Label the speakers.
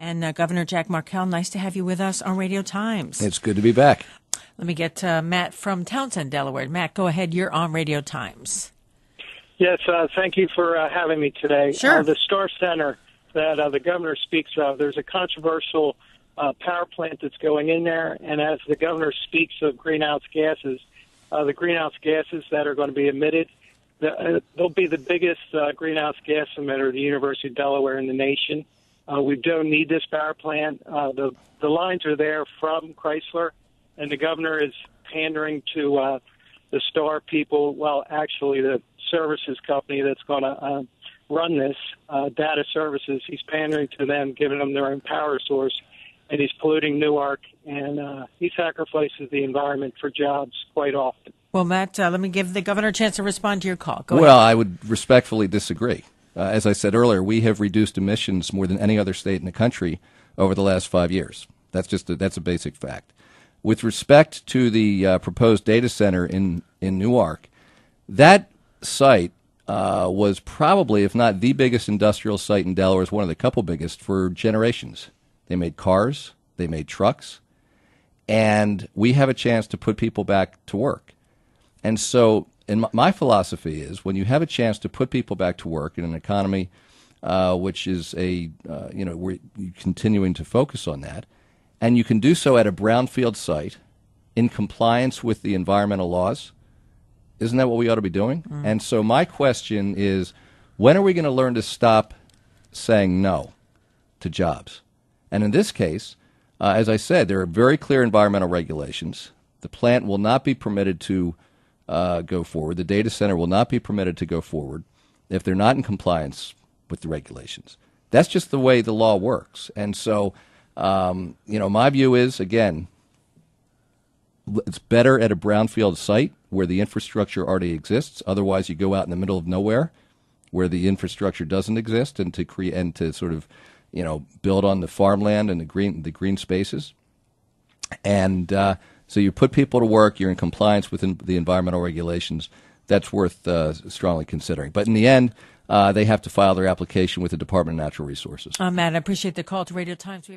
Speaker 1: And Governor Jack Markell, nice to have you with us on Radio Times.
Speaker 2: It's good to be back.
Speaker 1: Let me get Matt from Townsend, Delaware. Matt, go ahead. You're on Radio Times.
Speaker 3: Yes, thank you for having me today.
Speaker 1: Sure.
Speaker 3: The Star Center that the governor speaks of, there's a controversial power plant that's going in there, and as the governor speaks of greenhouse gases, the greenhouse gases that are going to be emitted, they'll be the biggest greenhouse gas emitter of the University of Delaware in the nation. We don't need this power plant. The lines are there from Chrysler, and the governor is pandering to the Star people, well, actually the services company that's going to run this, data services. He's pandering to them, giving them their own power source, and he's polluting Newark, and he sacrifices the environment for jobs quite often.
Speaker 1: Well, Matt, let me give the governor a chance to respond to your call. Go
Speaker 2: Well,
Speaker 1: ahead.
Speaker 2: I would respectfully disagree. As I said earlier, we have reduced emissions more than any other state in the country over the last 5 years. That's a basic fact. With respect to the proposed data center in Newark, that site was probably, if not the biggest industrial site in Delaware, is one of the couple biggest for generations. They made cars, they made trucks, and we have a chance to put people back to work. And so, and my philosophy is, when you have a chance to put people back to work in an economy which is we're continuing to focus on that, and you can do so at a brownfield site in compliance with the environmental laws, isn't that what we ought to be doing? Mm. And so my question is, when are we going to learn to stop saying no to jobs? And in this case, as I said, there are very clear environmental regulations. The plant will not be permitted to go forward. The data center will not be permitted to go forward if they're not in compliance with the regulations. That's just the way the law works. And so, my view is, again, it's better at a brownfield site where the infrastructure already exists. Otherwise, you go out in the middle of nowhere where the infrastructure doesn't exist, and to create and to sort of, build on the farmland and the green spaces. And so you put people to work. You're in compliance with the environmental regulations. That's worth strongly considering. But in the end, they have to file their application with the Department of Natural Resources.
Speaker 1: Matt, I appreciate the call to Radio Times.